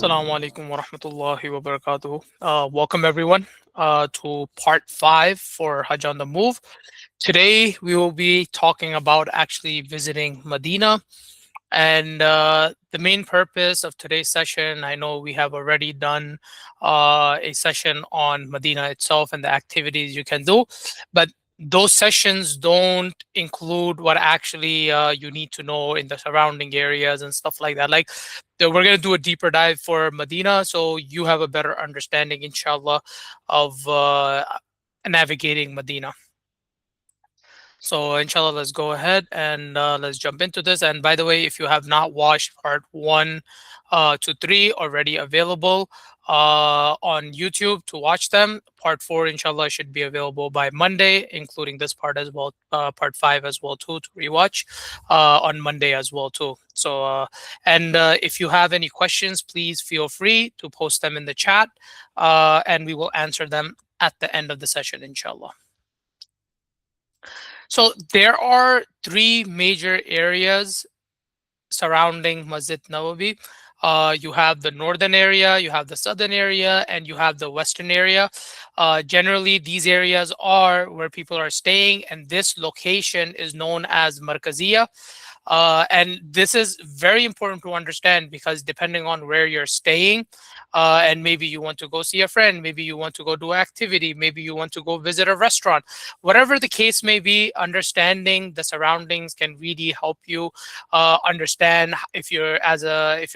Assalamu alaikum wa rahmatullahi wa barakatuh. Welcome everyone to part 5 for Hajj on the Move. Today we will be talking about actually visiting Medina. And the main purpose of today's session, I know we have already done a session on Medina itself and the activities you can do, but those sessions don't include what actually you need to know in the surrounding areas and stuff like that. We're going to do a deeper dive for Medina so you have a better understanding, inshallah, of navigating Medina. So, inshallah, let's go ahead and let's jump into this. And by the way, if you have not watched part 1 to 3, already available on YouTube to watch them. Part 4, inshallah, should be available by Monday, including this part as well, part 5 as well, too, to rewatch on Monday as well, too. So, and if you have any questions, please feel free to post them in the chat and we will answer them at the end of the session, inshallah. So there are 3 major areas surrounding Masjid Nawawi. You have the northern area, you have the southern area, and you have the western area. Generally, these areas are where people are staying, and this location is known as Markaziya. And this is very important to understand because depending on where you're staying, and maybe you want to go see a friend, maybe you want to go do an activity, maybe you want to go visit a restaurant, whatever the case may be, understanding the surroundings can really help you understand if you're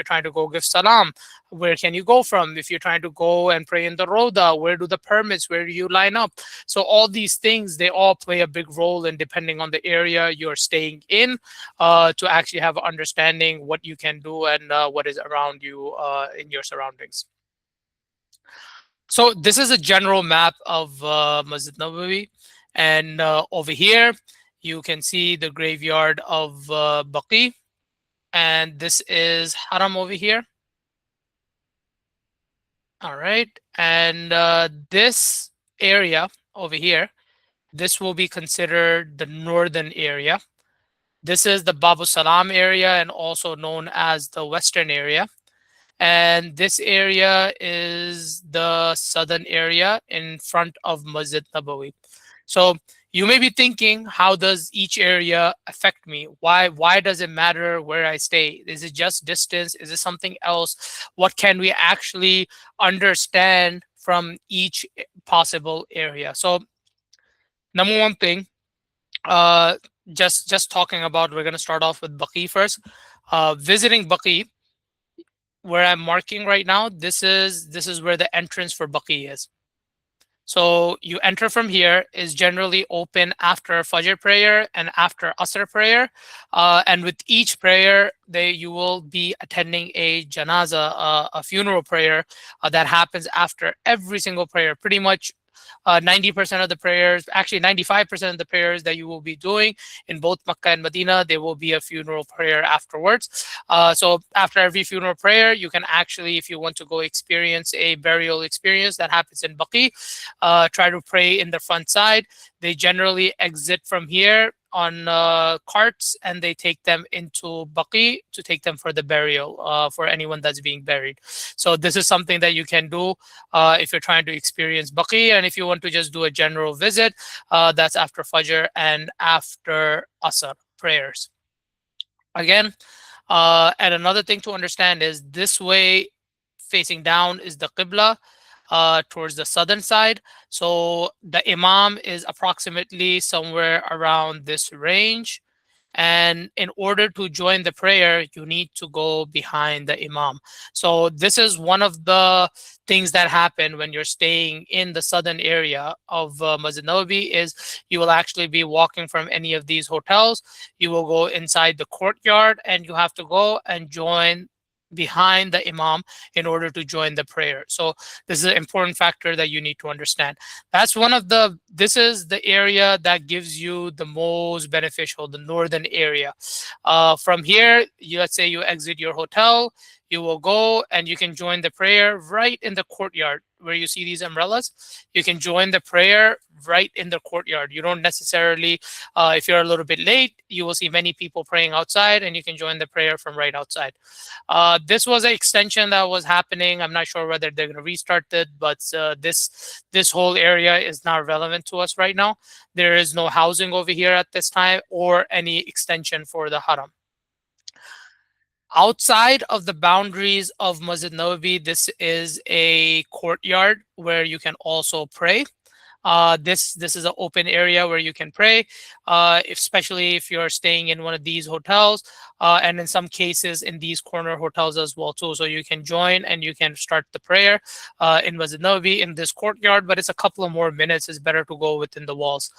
trying to go give salam, where can you go from? If you're trying to go and pray in the Roda, where do the permits, where do you line up? So all these things, they all play a big role in depending on the area you're staying in, to actually have understanding what you can do and what is around you in your surroundings. So this is a general map of Masjid Nabawi, and over here you can see the graveyard of Baqi, and this is Haram over here. All right, and this area over here, this will be considered the northern area. This is the Babu Salam area and also known as the western area. And this area is the southern area in front of Masjid Nabawi. So you may be thinking, how does each area affect me? Why does it matter where I stay? Is it just distance? Is it something else? What can we actually understand from each possible area? So number one thing, just talking about, we're going to start off with Baqi first. Visiting Baqi, where I'm marking right now, this is where the entrance for Baqi is. So you enter from here, is generally open after Fajr prayer and after Asr prayer. And with each prayer, you will be attending a janaza, a funeral prayer that happens after every single prayer. Pretty much 90% of the prayers, actually 95% of the prayers that you will be doing in both Makkah and Medina, there will be a funeral prayer afterwards. So after every funeral prayer, you can actually, if you want to go experience a burial experience that happens in Baqi, try to pray in the front side. They generally exit from here on carts and they take them into Baqi to take them for the burial for anyone that's being buried. So this is something that you can do if you're trying to experience Baqi, and if you want to just do a general visit, that's after Fajr and after Asr prayers. Again, and another thing to understand is this way facing down is the Qibla, towards the southern side. So the Imam is approximately somewhere around this range. And in order to join the prayer, you need to go behind the Imam. So this is one of the things that happen when you're staying in the southern area of Masjid Nawawi, is you will actually be walking from any of these hotels. You will go inside the courtyard and you have to go and join behind the Imam in order to join the prayer. So this is an important factor that you need to understand. This is the area that gives you the most beneficial, the northern area. From here, let's say you exit your hotel, you will go and you can join the prayer right in the courtyard where you see these umbrellas, you can join the prayer right in the courtyard. You don't necessarily, if you're a little bit late, you will see many people praying outside, and you can join the prayer from right outside. This was an extension that was happening. I'm not sure whether they're going to restart it, but this whole area is not relevant to us right now. There is no housing over here at this time or any extension for the haram. Outside of the boundaries of Masjid Nawawi, this is a courtyard where you can also pray. This is an open area where you can pray, especially if you're staying in one of these hotels, and in some cases in these corner hotels as well too. So you can join and you can start the prayer in Masjid Nawawi in this courtyard, but it's a couple of more minutes. It's better to go within the walls.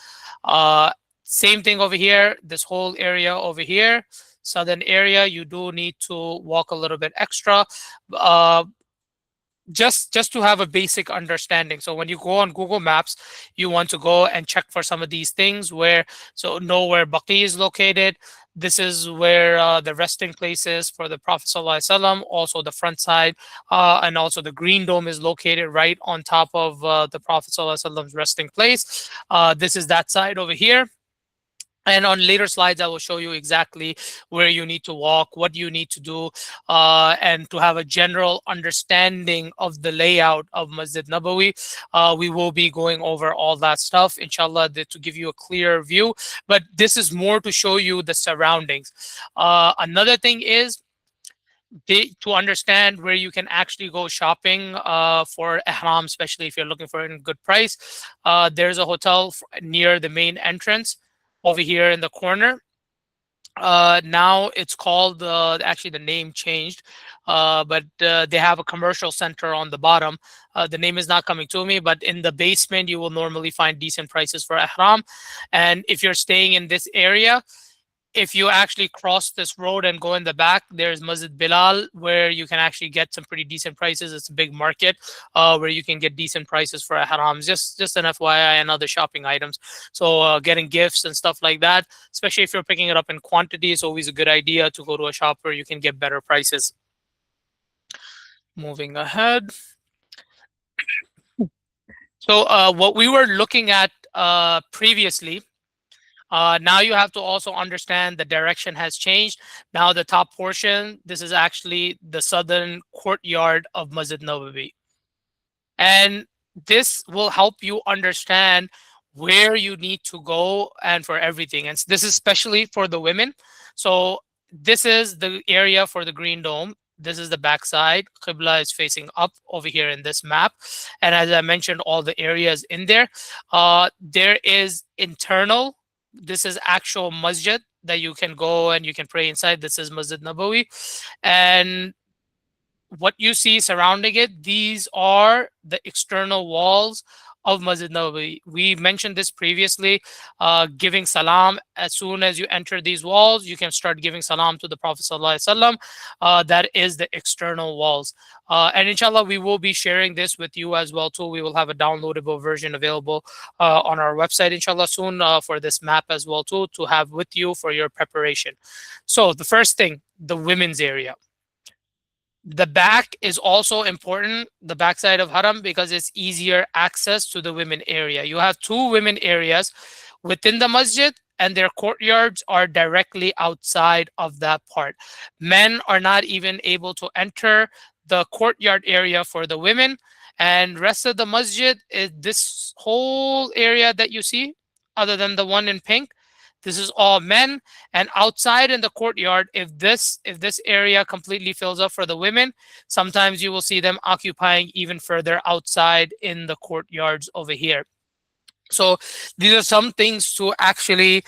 Uh, Same thing over here. This whole area over here, southern area, you do need to walk a little bit extra. Uh, just to have a basic understanding. So when you go on Google Maps, you want to go and check for some of these things where, so know where Baqi is located. This is where the resting place is for the Prophet ﷺ. Also the front side, and also the green dome is located right on top of the Prophet ﷺ's resting place. This is that side over here. And on later slides, I will show you exactly where you need to walk, what you need to do, and to have a general understanding of the layout of Masjid Nabawi. We will be going over all that stuff, inshallah, to give you a clear view. But this is more to show you the surroundings. Another thing is, to understand where you can actually go shopping for ihram, especially if you're looking for a good price. There's a hotel near the main entrance over here in the corner. Now it's called, actually the name changed, but they have a commercial center on the bottom. The name is not coming to me, but in the basement you will normally find decent prices for ihram. And if you're staying in this area, if you actually cross this road and go in the back, there's Masjid Bilal, where you can actually get some pretty decent prices. It's a big market where you can get decent prices for ihrams, just an FYI, and other shopping items. So getting gifts and stuff like that, especially if you're picking it up in quantity, it's always a good idea to go to a shop where you can get better prices. Moving ahead. So what we were looking at previously, now you have to also understand the direction has changed. Now the top portion, this is actually the southern courtyard of Masjid Nawawi. And this will help you understand where you need to go and for everything. And this is especially for the women. So this is the area for the green dome. This is the backside. Qibla is facing up over here in this map. And as I mentioned, all the areas in there. There is internal. This is actual masjid that you can go and you can pray inside. This is Masjid Nabawi. And what you see surrounding it, these are the external walls of Masjid Nabawi. We mentioned this previously, giving salam. As soon as you enter these walls, you can start giving salam to the Prophet ﷺ. That is the external walls. And inshallah, we will be sharing this with you as well too. We will have a downloadable version available on our website, inshallah, soon for this map as well too, to have with you for your preparation. So the first thing, the women's area. The back is also important, the backside of Haram, because it's easier access to the women area. You have two women areas within the masjid, and their courtyards are directly outside of that part. Men are not even able to enter the courtyard area for the women, and rest of the masjid is this whole area that you see, other than the one in pink. This is all men. And outside in the courtyard, if this area completely fills up for the women, sometimes you will see them occupying even further outside in the courtyards over here. So these are some things to actually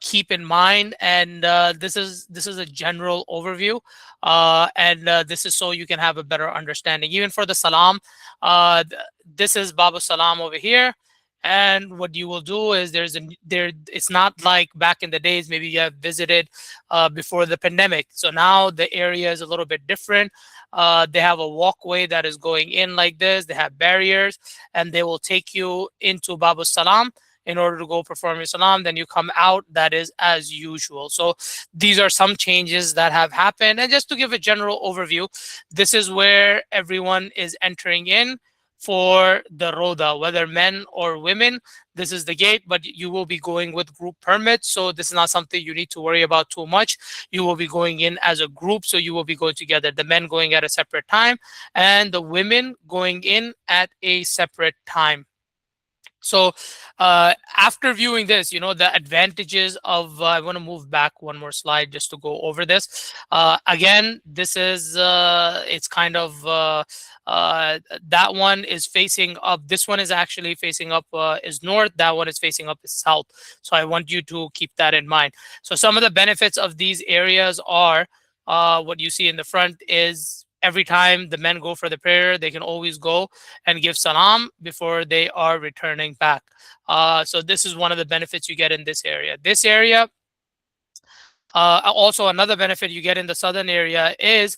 keep in mind, and this is a general overview, and this is so you can have a better understanding. Even for the salam, this is Babu Salam over here. And what you will do is it's not like back in the days, maybe you have visited before the pandemic. So now the area is a little bit different. They have a walkway that is going in like this. They have barriers, and they will take you into Babu Salam in order to go perform your salam. Then you come out, that is as usual. So these are some changes that have happened. And just to give a general overview, this is where everyone is entering in. for the roda, whether men or women. This is the gate, but you will be going with group permits. So this is not something you need to worry about too much. You will be going in as a group. So you will be going together, the men going at a separate time and the women going in at a separate time. So after viewing this, the advantages of, I want to move back one more slide just to go over this. Again, this is, it's kind of, that one is facing up. This one is actually facing up, is north. That one is facing up is south. So I want you to keep that in mind. So some of the benefits of these areas are, what you see in the front is every time the men go for the prayer, they can always go and give salam before they are returning back. So this is one of the benefits you get in this area. This area, also, another benefit you get in the southern area is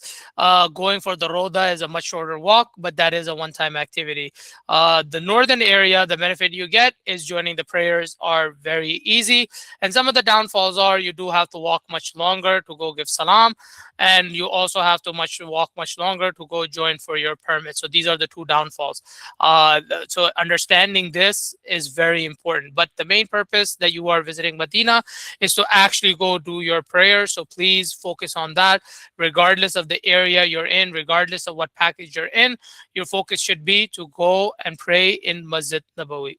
going for the roda is a much shorter walk, but that is a one-time activity. The northern area, the benefit you get is joining the prayers are very easy. And some of the downfalls are you do have to walk much longer to go give salam, and you also have to walk much longer to go join for your permit. So these are the two downfalls. So understanding this is very important. But the main purpose that you are visiting Medina is to actually go do your prayer. So please focus on that, regardless of the area you're in, regardless of what package you're in. Your focus should be to go and pray in Masjid Nabawi.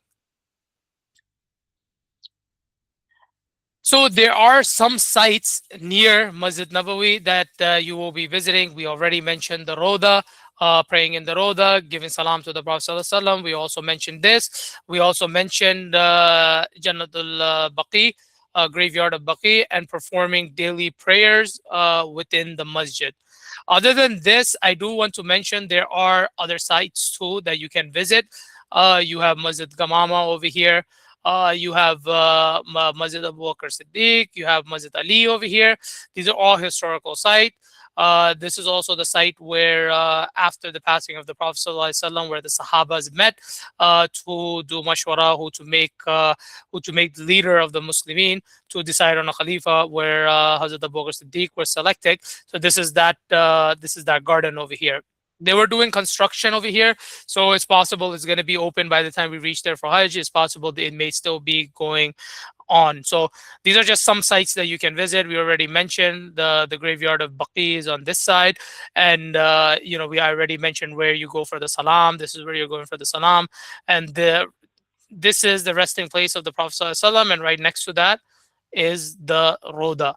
So there are some sites near Masjid Nabawi that you will be visiting. We already mentioned the Roda, praying in the Roda, giving salam to the Prophet Sallallahu Alaihi Wasallam. We also mentioned this. We also mentioned Jannatul Baqi, graveyard of Baqi, and performing daily prayers within the masjid. Other than this, I do want to mention there are other sites too that you can visit. You have Masjid Gamama over here. You have Masjid Abu Bakr Siddiq. You have Masjid Ali over here. These are all historical sites. This is also the site where, after the passing of the Prophet ﷺ, where the Sahabas met to do mashwara, who to make the leader of the Muslimin, to decide on a Khalifa, where Hazrat Abu Bakr Siddiq was selected. So this is that garden over here. They were doing construction over here, so it's possible it's going to be open by the time we reach there for Hajj. It's possible that it may still be going on. So these are just some sites that you can visit. We already mentioned the graveyard of Baqi is on this side, and we already mentioned where you go for the salam. This is where you're going for the salam, and this is the resting place of the Prophet ﷺ, and right next to that is the Roda.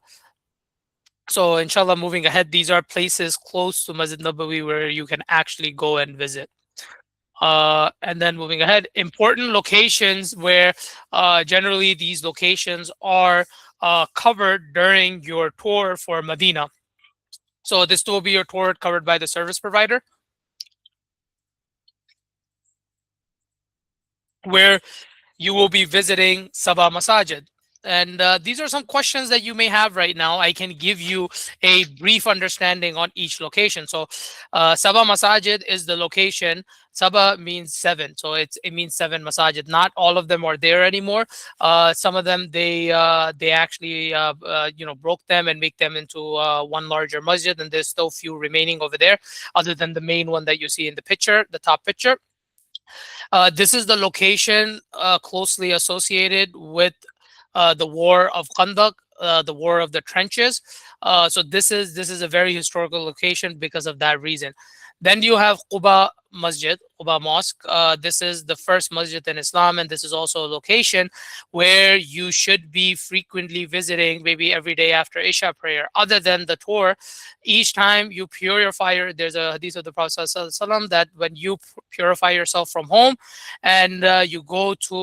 So inshallah, moving ahead, these are places close to Masjid Nabawi where you can actually go and visit. And then moving ahead, important locations where generally these locations are covered during your tour for Medina. So this will be your tour covered by the service provider, where you will be visiting Sabah Masajid. And these are some questions that you may have right now. I can give you a brief understanding on each location. So Sabah Masajid is the location. Sabah means seven, so it means seven masajid. Not all of them are there anymore. Some of them they actually broke them and make them into one larger masjid, and there's still few remaining over there, other than the main one that you see in the picture, the top picture. This is the location closely associated with the War of Khandaq, the War of the Trenches. So this is a very historical location because of that reason. Then you have Quba Masjid, Quba Mosque. This is the first masjid in Islam, and this is also a location where you should be frequently visiting, maybe every day after Isha prayer. Other than the tour, each time you purify, there's a hadith of the Prophet ﷺ that when you purify yourself from home and you go to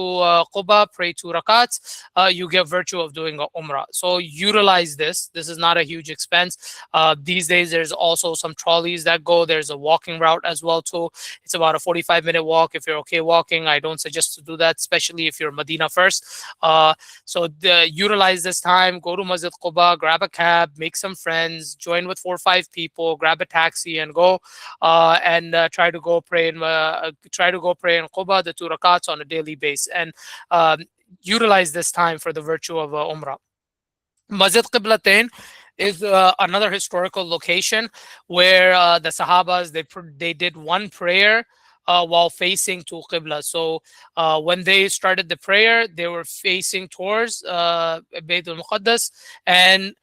Quba, pray 2 rakats, you get virtue of doing a umrah. So utilize this. This is not a huge expense. These days, there's also some trolleys that go. There's a walking route as well too. It's about a 45-minute walk. If you're okay walking, I don't suggest to do that, especially if you're Medina first. So utilize this time. Go to Masjid Quba, grab a cab, make some friends, join with 4 or 5 people, grab a taxi, and go and try to go pray in Quba the 2 rakats on a daily basis, and utilize this time for the virtue of Umrah. Masjid Qiblatain is another historical location where the Sahabas they did one prayer while facing to Qibla. So when they started the prayer, they were facing towards Bayt al-Muqaddas, and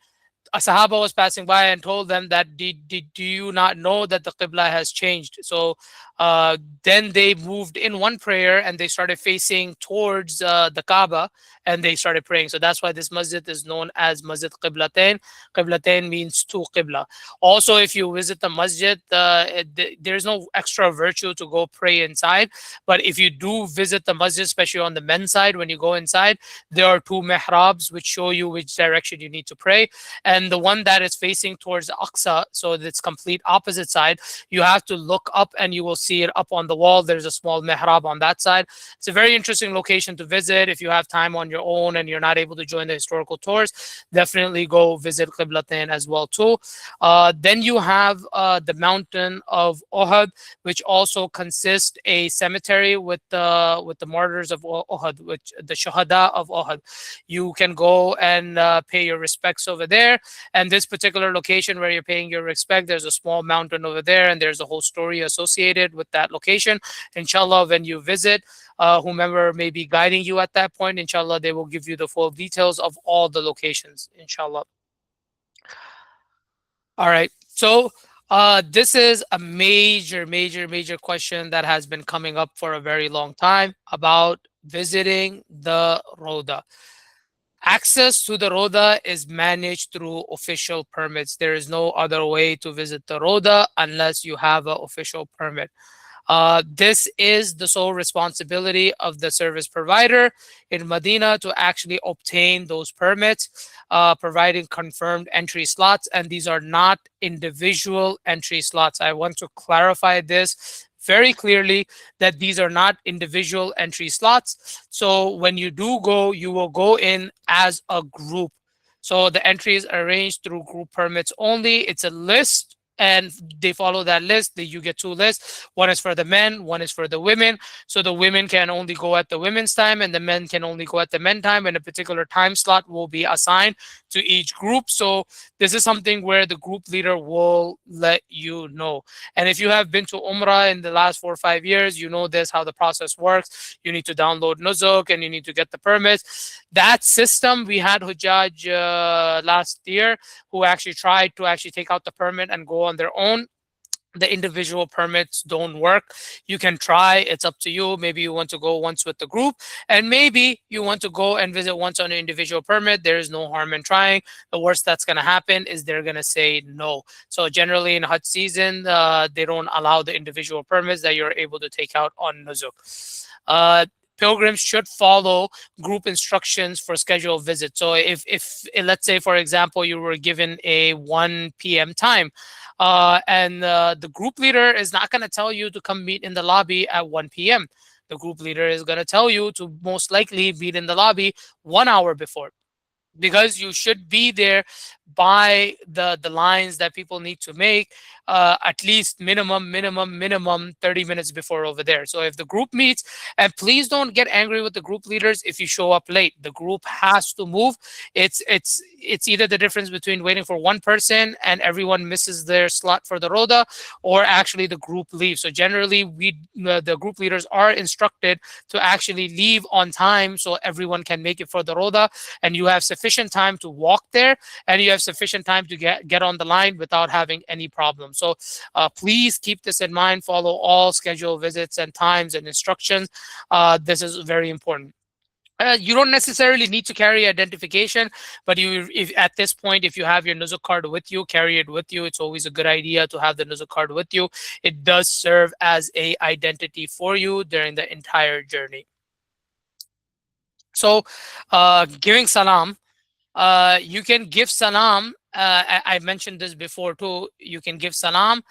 a Sahaba was passing by and told them that, do you not know that the Qibla has changed? So uh, then they moved in one prayer and they started facing towards the Kaaba, and they started praying. So that's why this masjid is known as Masjid Qiblatain. Qiblatain means two Qibla. Also, if you visit the masjid, there's no extra virtue to go pray inside. But if you do visit the masjid, especially on the men's side, when you go inside, there are two mihrabs which show you which direction you need to pray. And the one that is facing towards Aqsa, so it's complete opposite side, you have to look up and you will see it up on the wall. There's a small mihrab on that side. It's a very interesting location to visit. If you have time on your own and you're not able to join the historical tours, definitely go visit Qiblatain as well too. Then you have the mountain of Uhud, which also consists a cemetery with the martyrs of Uhud, which the Shuhada of Uhud. You can go and pay your respects over there. And this particular location where you're paying your respect, there's a small mountain over there, and there's a whole story associated with that location. Inshallah, when you visit, whomever may be guiding you at that point, inshallah, they will give you the full details of all the locations, inshallah. All right. So this is a major question that has been coming up for a very long time about visiting the Roda. Access to the Roda is managed through official permits. There is no other way to visit the Roda unless you have an official permit. This is the sole responsibility of the service provider in Medina to actually obtain those permits, providing confirmed entry slots. And these are not individual entry slots. I want to clarify this very clearly, that these are not individual entry slots. So when you do go, you will go in as a group. So the entry is arranged through group permits only. It's a list, and they follow that list. You get two lists. One is for the men, one is for the women. So the women can only go at the women's time, and the men can only go at the men time, and a particular time slot will be assigned to each group. So this is something where the group leader will let you know. And if you have been to Umrah in the last 4 or 5 years, you know this, how the process works. You need to download Nuzuk and you need to get the permits. That system, we had Hujjaj last year who actually tried to actually take out the permit and go on their own. The individual permits don't work. You can try, it's up to you. Maybe you want to go once with the group, and maybe you want to go and visit once on an individual permit. There is no harm in trying. The worst that's going to happen is they're going to say no. So generally in Hajj season, they don't allow the individual permits that you're able to take out on Nuzuk. Pilgrims should follow group instructions for scheduled visits. So if let's say, for example, you were given a 1 p.m. time, and the group leader is not going to tell you to come meet in the lobby at 1 p.m. The group leader is going to tell you to most likely meet in the lobby 1 hour before, because you should be there by the lines that people need to make, at least minimum 30 minutes before over there. So if the group meets, and please don't get angry with the group leaders if you show up late. The group has to move. It's either the difference between waiting for one person and everyone misses their slot for the Roda, or actually the group leaves. So generally the group leaders are instructed to actually leave on time so everyone can make it for the Roda, and you have sufficient time to walk there, and you have sufficient time to get on the line without having any problems. So please keep this in mind. Follow all scheduled visits and times and instructions. This is very important. You don't necessarily need to carry identification, but if at this point, if you have your Nuzuk card with you, carry it with you. It's always a good idea to have the Nuzuk card with you. It does serve as a identity for you during the entire journey. So giving salam, you can give salam. I mentioned this before too. You can give salam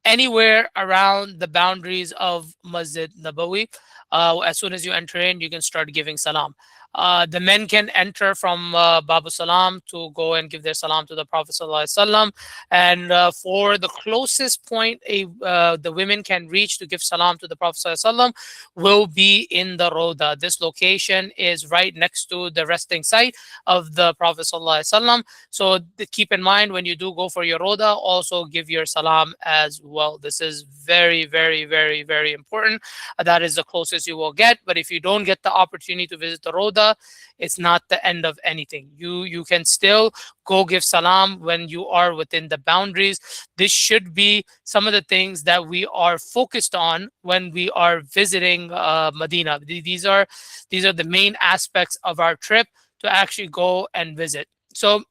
anywhere around the boundaries of Masjid Nabawi. As soon as you enter in, you can start giving salam. The men can enter from Babu Salam to go and give their salam to the Prophet Sallallahu Alaihi Wasallam. And for the closest point the women can reach to give salam to the Prophet Sallallahu Alaihi Wasallam will be in the Roda. This location is right next to the resting site of the Prophet Sallallahu Alaihi Wasallam. So keep in mind when you do go for your Roda, also give your salam as well. This is very, very, very, very important. That is the closest you will get. But if you don't get the opportunity to visit the Roda, it's not the end of anything. You can still go give salam when you are within the boundaries. This should be some of the things that we are focused on when we are visiting Medina. These are the main aspects of our trip to actually go and visit. So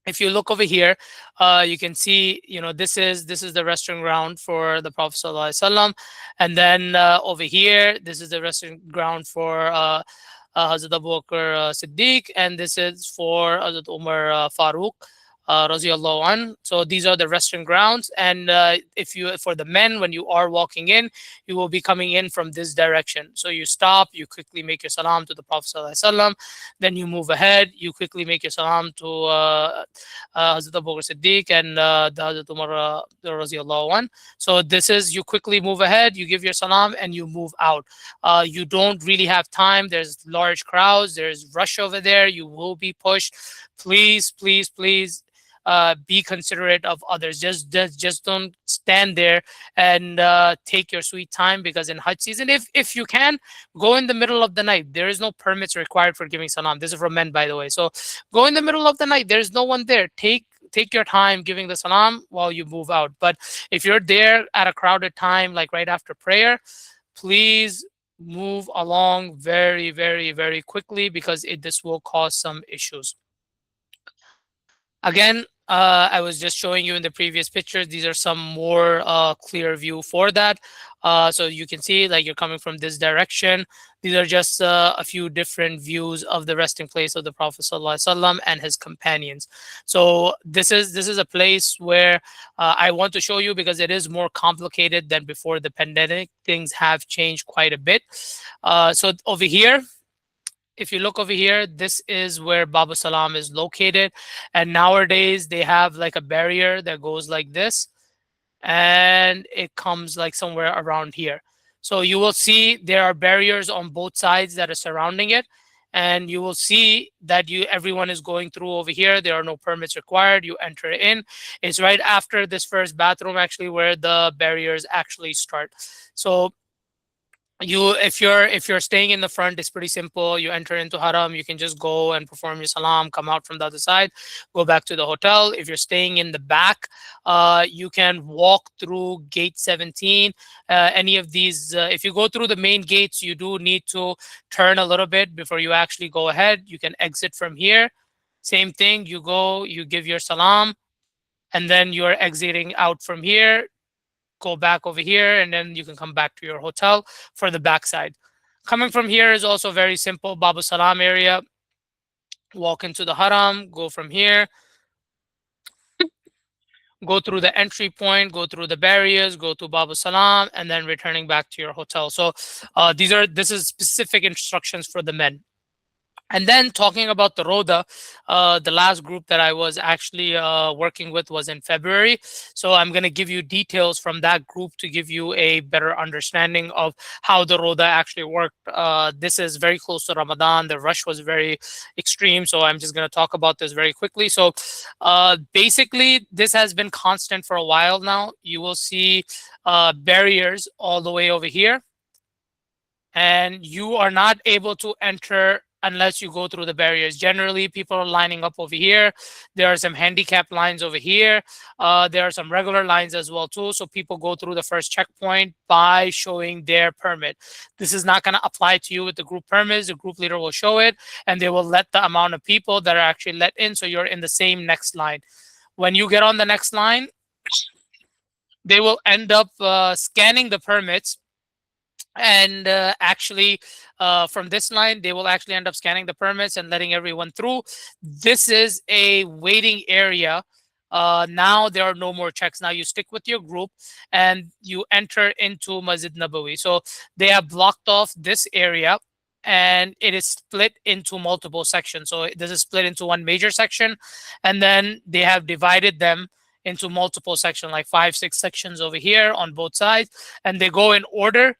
if you look over here, you can see, this is the resting ground for the Prophet Sallallahu Alaihi Wasallam, and then over here, this is the resting ground for Hazrat Abu Bakr Siddiq, and this is for Hazrat Umar Farooq. Radiallahu an. So these are the resting grounds, and if you for the men, when you are walking in, you will be coming in from this direction. So you stop, you quickly make your salam to the Prophet Sallallahu Alaihi Wasallam, then you move ahead, you quickly make your salam to Hazrat Abu Bakr Siddiq and the Hazrat Umar Radiallahu an. So this is, you quickly move ahead, you give your salam, and you move out. You don't really have time. There's large crowds. There's rush over there. You will be pushed. Please, please, please. Be considerate of others. Just don't stand there and take your sweet time, because in Hajj season, if you can, go in the middle of the night. There is no permits required for giving salam. This is for men, by the way. So go in the middle of the night. There's no one there. Take your time giving the salam while you move out. But if you're there at a crowded time, like right after prayer, please move along very, very, very quickly, because this will cause some issues. Again, I was just showing you in the previous pictures. These are some more clear view for that. So you can see, like, you're coming from this direction. These are just a few different views of the resting place of the Prophet Sallallahu Alaihi Wasallam and his companions. So this is a place where I want to show you, because it is more complicated than before the pandemic. Things have changed quite a bit. So over here, if you look over here, this is where Babu Salam is located. And nowadays they have like a barrier that goes like this, and it comes like somewhere around here. So you will see there are barriers on both sides that are surrounding it. And you will see that everyone is going through over here. There are no permits required. You enter in. It's right after this first bathroom, actually, where the barriers actually start. So if you're staying in the front, it's pretty simple. You enter into haram, you can just go and perform your salam, come out from the other side, go back to the hotel. If you're staying in the back, you can walk through gate 17. Any of these, if you go through the main gates, you do need to turn a little bit before you actually go ahead. You can exit from here. Same thing, you go, you give your salam, and then you're exiting out from here. Go back over here, and then you can come back to your hotel for the backside. Coming from here is also very simple. Babu Salam area. Walk into the haram, go from here, go through the entry point, go through the barriers, go to Babu Salam, and then returning back to your hotel. So this is specific instructions for the men. And then talking about the Roda, the last group that I was actually working with was in February. So I'm going to give you details from that group to give you a better understanding of how the Roda actually worked. This is very close to Ramadan. The rush was very extreme. So I'm just going to talk about this very quickly. So basically, this has been constant for a while now. You will see barriers all the way over here, and you are not able to enter unless you go through the barriers. Generally, people are lining up over here. There are some handicap lines over here. There are some regular lines as well too. So people go through the first checkpoint by showing their permit. This is not going to apply to you with the group permits. The group leader will show it, and they will let the amount of people that are actually let in. So you're in the same next line. When you get on the next line, they will end up scanning the permits, and actually from this line they will actually end up scanning the permits and letting everyone through. This is a waiting area. Now there are no more checks. Now you stick with your group and you enter into Masjid Nabawi. So they have blocked off this area, and it is split into multiple sections. So this is split into one major section, and then they have divided them into multiple sections, like 5, 6 sections over here on both sides, and they go in order.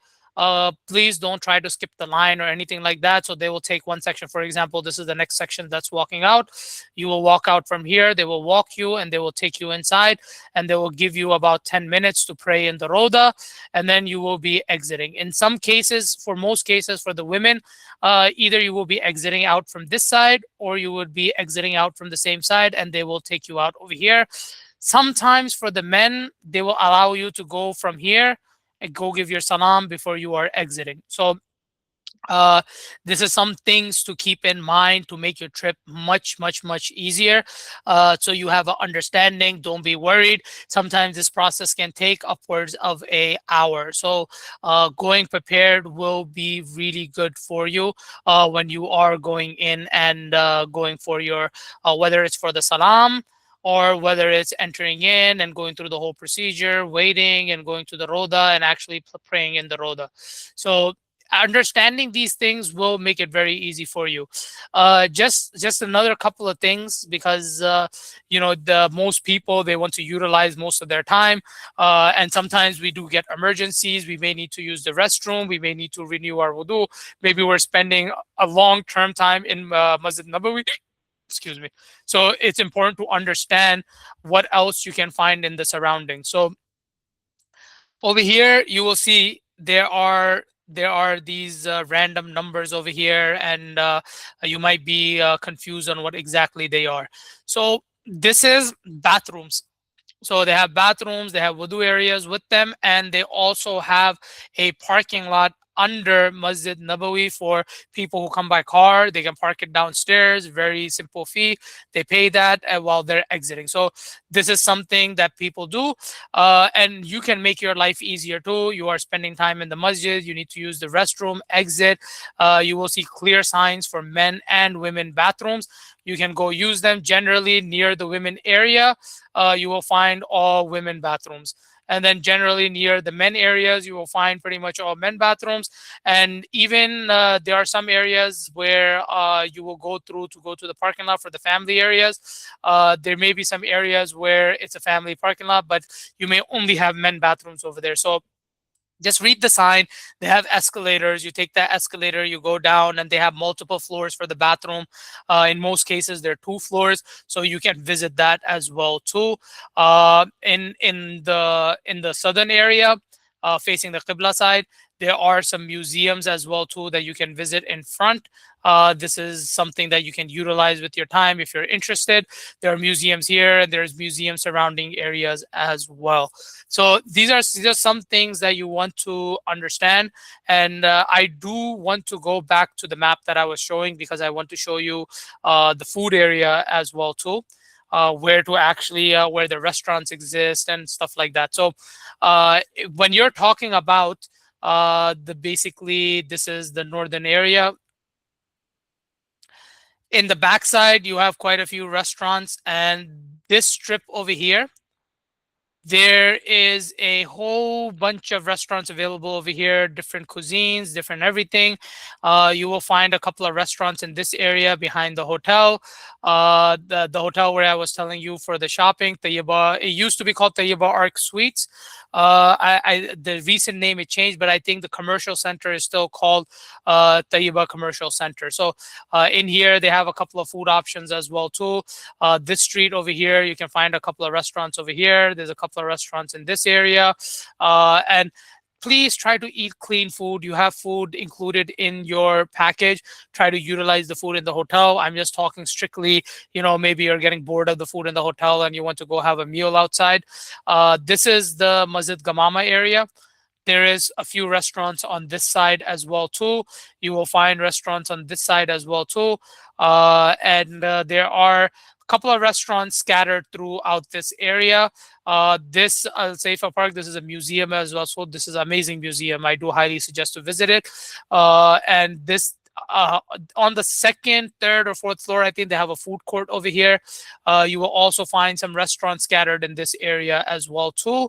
Please don't try to skip the line or anything like that. So they will take one section. For example, this is the next section that's walking out. You will walk out from here. They will walk you and they will take you inside, and they will give you about 10 minutes to pray in the Roda, and then you will be exiting. In some cases, for most cases, for the women, either you will be exiting out from this side or you would be exiting out from the same side, and they will take you out over here. Sometimes for the men, they will allow you to go from here and go give your salam before you are exiting. So uh, this is some things to keep in mind to make your trip much easier. So you have an understanding. Don't be worried. Sometimes this process can take upwards of a hour. So going prepared will be really good for you when you are going in and going for your whether it's for the salam or whether it's entering in and going through the whole procedure, waiting and going to the roda and actually praying in the roda. So understanding these things will make it very easy for you. Just another couple of things, because the most people, they want to utilize most of their time, and sometimes we do get emergencies. We may need to use the restroom, we may need to renew our wudu, maybe we're spending a long term time in Masjid Nabawi, excuse me. So it's important to understand what else you can find in the surroundings. So over here, you will see there are these random numbers over here, and you might be confused on what exactly they are. So this is bathrooms. So they have bathrooms, they have wudu areas with them, and they also have a parking lot under Masjid Nabawi for people who come by car. They can park it downstairs, very simple fee. They pay that while they're exiting. So this is something that people do, and you can make your life easier too. You are spending time in the masjid, you need to use the restroom, exit. You will see clear signs for men and women bathrooms. You can go use them. Generally near the women area, you will find all women bathrooms. And then generally near the men areas, you will find pretty much all men bathrooms. And even there are some areas where you will go through to go to the parking lot for the family areas. There may be some areas where it's a family parking lot, but you may only have men bathrooms over there. So just read the sign. They have escalators. You take that escalator, you go down, and they have multiple floors for the bathroom. In most cases, there are 2 floors, so you can visit that as well too. In the southern area, facing the Qibla side, there are some museums as well too that you can visit in front. This is something that you can utilize with your time if you're interested. There are museums here, and there's museums surrounding areas as well. So these are some things that you want to understand. And I do want to go back to the map that I was showing, because I want to show you the food area as well too. Where to actually where the restaurants exist and stuff like that. So when you're talking about the basically, this is the northern area. In the backside, you have quite a few restaurants, and this strip over here, there is a whole bunch of restaurants available over here, different cuisines, different everything. You will find a couple of restaurants in this area behind the hotel. The hotel where I was telling you for the shopping, Tayyiba, it used to be called Tayyiba Arc Suites. The recent name it changed, but I think the commercial center is still called Tayyiba Commercial Center. So in here, they have a couple of food options as well too. This street over here, you can find a couple of restaurants over here. There's a couple of restaurants in this area. And please try to eat clean food. You have food included in your package. Try to utilize the food in the hotel. I'm just talking strictly, maybe you're getting bored of the food in the hotel and you want to go have a meal outside. This is the Masjid Gamama area. There is a few restaurants on this side as well too. You will find restaurants on this side as well too. And there are a couple of restaurants scattered throughout this area. This Saifa Park, this is a museum as well. So this is an amazing museum. I do highly suggest to visit it. And this uh, on the second, third, or fourth floor, I think they have a food court over here. You will also find some restaurants scattered in this area as well too.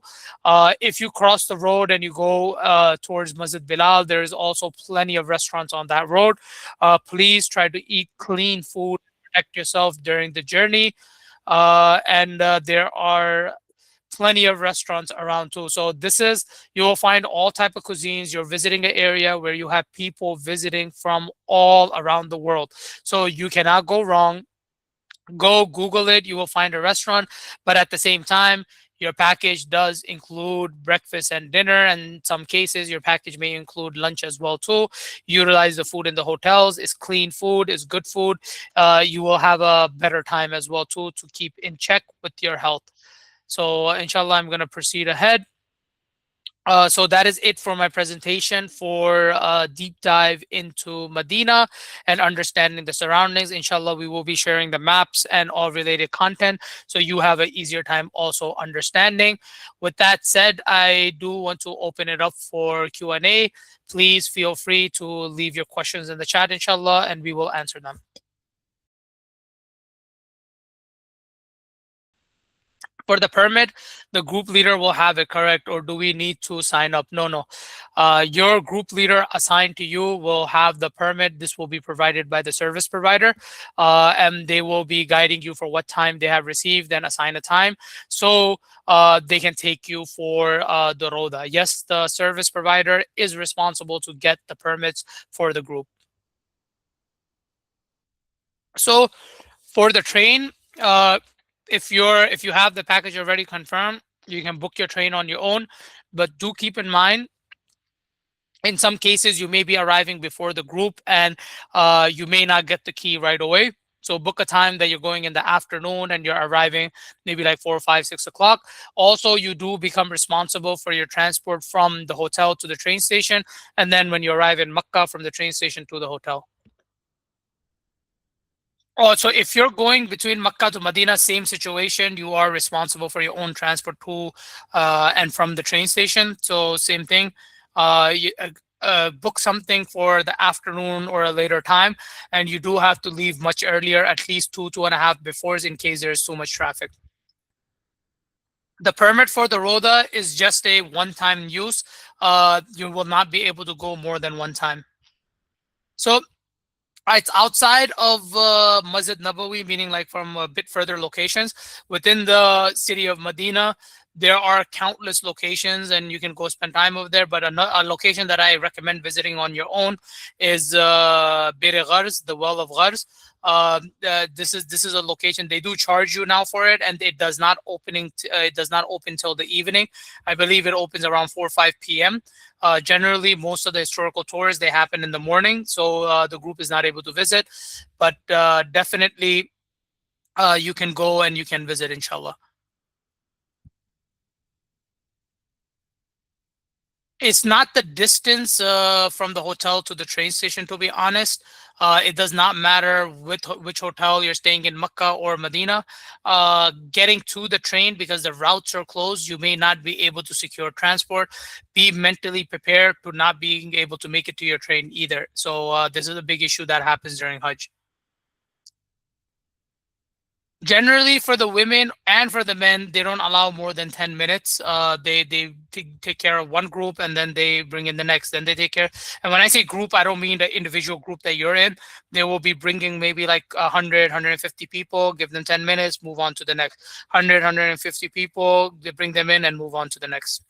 If you cross the road and you go towards Masjid Bilal, there is also plenty of restaurants on that road. Please try to eat clean food, protect yourself during the journey. And there are plenty of restaurants around too. So this is, you will find all type of cuisines. You're visiting an area where you have people visiting from all around the world, so you cannot go wrong. Go Google it, you will find a restaurant. But at the same time, your package does include breakfast and dinner, and in some cases your package may include lunch as well too. Utilize the food in the hotels. It's clean food, it's good food. You will have a better time as well too, to keep in check with your health. So inshallah, I'm going to proceed ahead. So that is it for my presentation for deep dive into Medina and understanding the surroundings. Inshallah, we will be sharing the maps and all related content, so you have an easier time also understanding. With that said, I do want to open it up for Q&A. Please feel free to leave your questions in the chat, inshallah, and we will answer them. For the permit, the group leader will have it, correct? Or do we need to sign up? No, no. Your group leader assigned to you will have the permit. This will be provided by the service provider, and they will be guiding you for what time they have received and assign a time. So they can take you for the Roda. Yes, the service provider is responsible to get the permits for the group. So for the train, if you have the package already confirmed, you can book your train on your own. But do keep in mind, in some cases you may be arriving before the group, and you may not get the key right away. So book a time that you're going in the afternoon and you're arriving maybe like 4 or 5, 6 o'clock. Also, you do become responsible for your transport from the hotel to the train station, and then when you arrive in Makkah, from the train station to the hotel. Oh, so if you're going between Makkah to Medina, same situation. You are responsible for your own transport to and from the train station. So same thing. Book something for the afternoon or a later time, and you do have to leave much earlier, at least 2, 2.5 before, in case there's too much traffic. The permit for the Roda is just a one-time use. You will not be able to go more than one time. So it's outside of Masjid Nabawi, meaning like from a bit further locations. Within the city of Medina, there are countless locations and you can go spend time over there. But a location that I recommend visiting on your own is Bir Gharz, the well of Gharz. This is a location. They do charge you now for it, and it does not it does not open till the evening. I believe it opens around 4 or 5 p.m. Generally, most of the historical tours, they happen in the morning, so the group is not able to visit. But definitely, you can go and you can visit, inshallah. It's not the distance from the hotel to the train station, to be honest. It does not matter which hotel you're staying in, Mecca or Medina. Getting to the train, because the routes are closed, you may not be able to secure transport. Be mentally prepared to not being able to make it to your train either. So this is a big issue that happens during Hajj. Generally, for the women and for the men, they don't allow more than 10 minutes. They take care of one group and then they bring in the next. Then they take care. And when I say group, I don't mean the individual group that you're in. They will be bringing maybe like 100, 150 people, give them 10 minutes, move on to the next. 100, 150 people, they bring them in and move on to the next.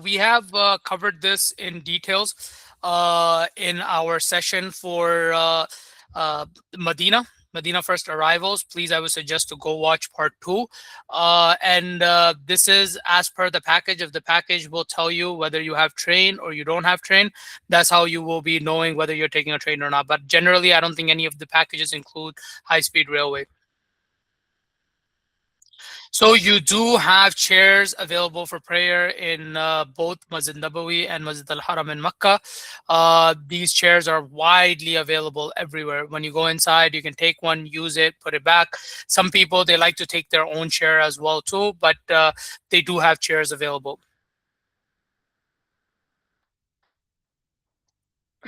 We have covered this in details in our session for Medina. Medina first arrivals. Please, I would suggest to go watch part 2. And this is as per the package. If the package will tell you whether you have train or you don't have train, that's how you will be knowing whether you're taking a train or not. But generally, I don't think any of the packages include high-speed railway. So you do have chairs available for prayer in both Masjid Nabawi and Masjid Al Haram in Makkah. These chairs are widely available everywhere. When you go inside, you can take one, use it, put it back. Some people, they like to take their own chair as well too, but they do have chairs available.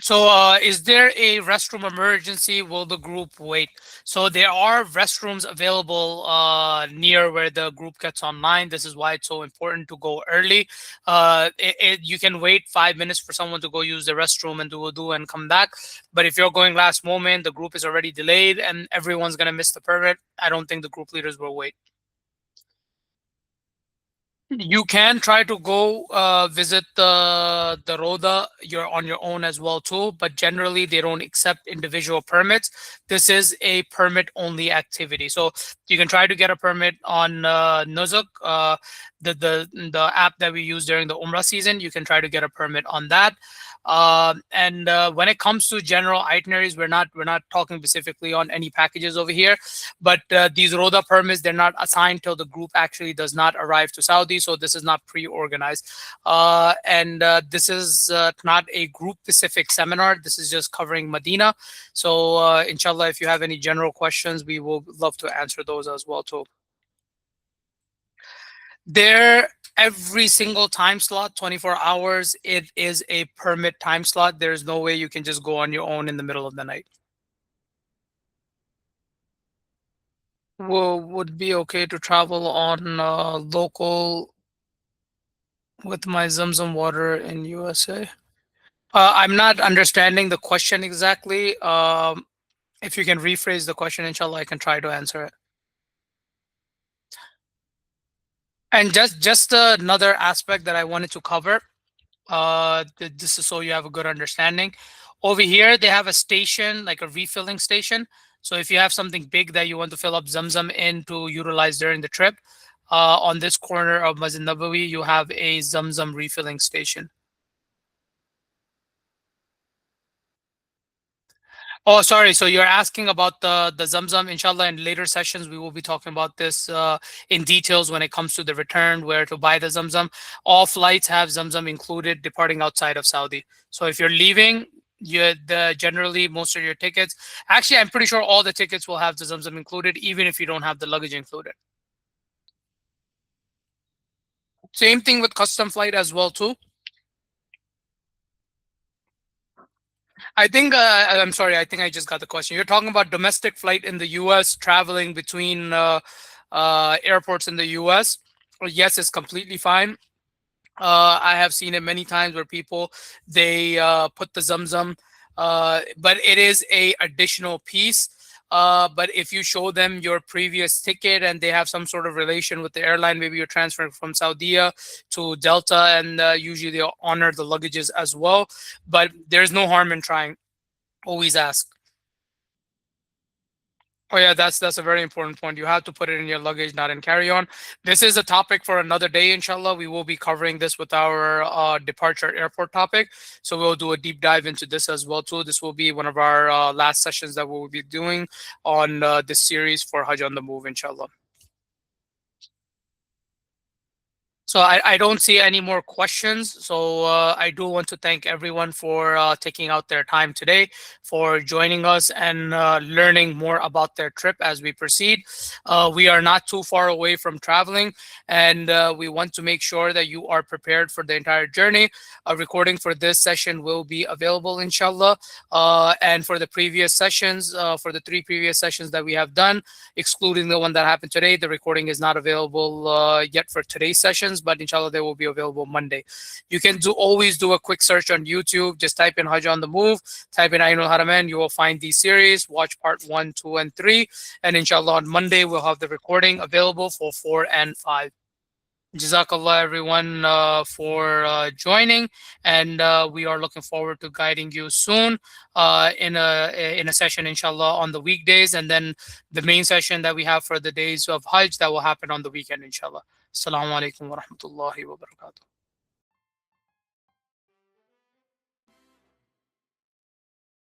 So, is there a restroom emergency? Will the group wait? So, there are restrooms available near where the group gets online. This is why it's so important to go early. You can wait 5 minutes for someone to go use the restroom and do wudu and come back. But if you're going last moment, the group is already delayed and everyone's going to miss the permit. I don't think the group leaders will wait. You can try to go visit the Roda. You're on your own as well too, but generally they don't accept individual permits. This is a permit only activity, so you can try to get a permit on Nuzuk, the app that we use during the Umrah season. You can try to get a permit on that. And when it comes to general itineraries, we're not talking specifically on any packages over here, but these Roda permits, they're not assigned till the group actually does not arrive to Saudi. So this is not pre-organized. And this is not a group-specific seminar. This is just covering Medina. So inshallah, if you have any general questions, we will love to answer those as well too. There, every single time slot, 24 hours, it is a permit time slot. There's no way you can just go on your own in the middle of the night. Would be okay to travel on local with my Zamzam water in USA? I'm not understanding the question exactly. If you can rephrase the question, inshallah, I can try to answer it. And just another aspect that I wanted to cover. This is so you have a good understanding. Over here, they have a station, like a refilling station. So if you have something big that you want to fill up Zamzam in to utilize during the trip, on this corner of Masjid Nabawi, you have a Zamzam refilling station. Oh, sorry. So you're asking about the Zamzam. Inshallah, in later sessions, we will be talking about this in details when it comes to the return, where to buy the Zamzam. All flights have Zamzam included departing outside of Saudi. So if you're leaving, generally most of your tickets. Actually, I'm pretty sure all the tickets will have the Zamzam included, even if you don't have the luggage included. Same thing with custom flight as well too. I think I'm sorry. I think I just got the question. You're talking about domestic flight in the U.S. traveling between airports in the U.S. Yes, it's completely fine. I have seen it many times where people they put the Zamzam, but it is a additional piece. But if you show them your previous ticket and they have some sort of relation with the airline, maybe you're transferring from Saudi to Delta, and usually they'll honor the luggages as well. But there's no harm in trying. Always ask. Oh yeah, that's a very important point. You have to put it in your luggage, not in carry-on. This is a topic for another day, inshallah. We will be covering this with our departure airport topic. So we'll do a deep dive into this as well too. This will be one of our last sessions that we'll be doing on this series for Hajj on the Move, inshallah. So I don't see any more questions. So I do want to thank everyone for taking out their time today, for joining us and learning more about their trip as we proceed. We are not too far away from traveling, and we want to make sure that you are prepared for the entire journey. A recording for this session will be available, inshallah. And for the previous sessions, for the 3 previous sessions that we have done, excluding the one that happened today, the recording is not available yet for today's sessions, but inshallah they will be available Monday. You can always do a quick search on YouTube. Just type in Hajj on the Move, type in Ainul Haramain. You will find these series. Watch part 1, 2, and 3, and inshallah on Monday we'll have the recording available for 4 and 5. Jazakallah everyone for joining, and we are looking forward to guiding you soon in a session inshallah on the weekdays, and then the main session that we have for the days of Hajj that will happen on the weekend inshallah. Assalamu alaikum wa rahmatullahi wa barakatuh.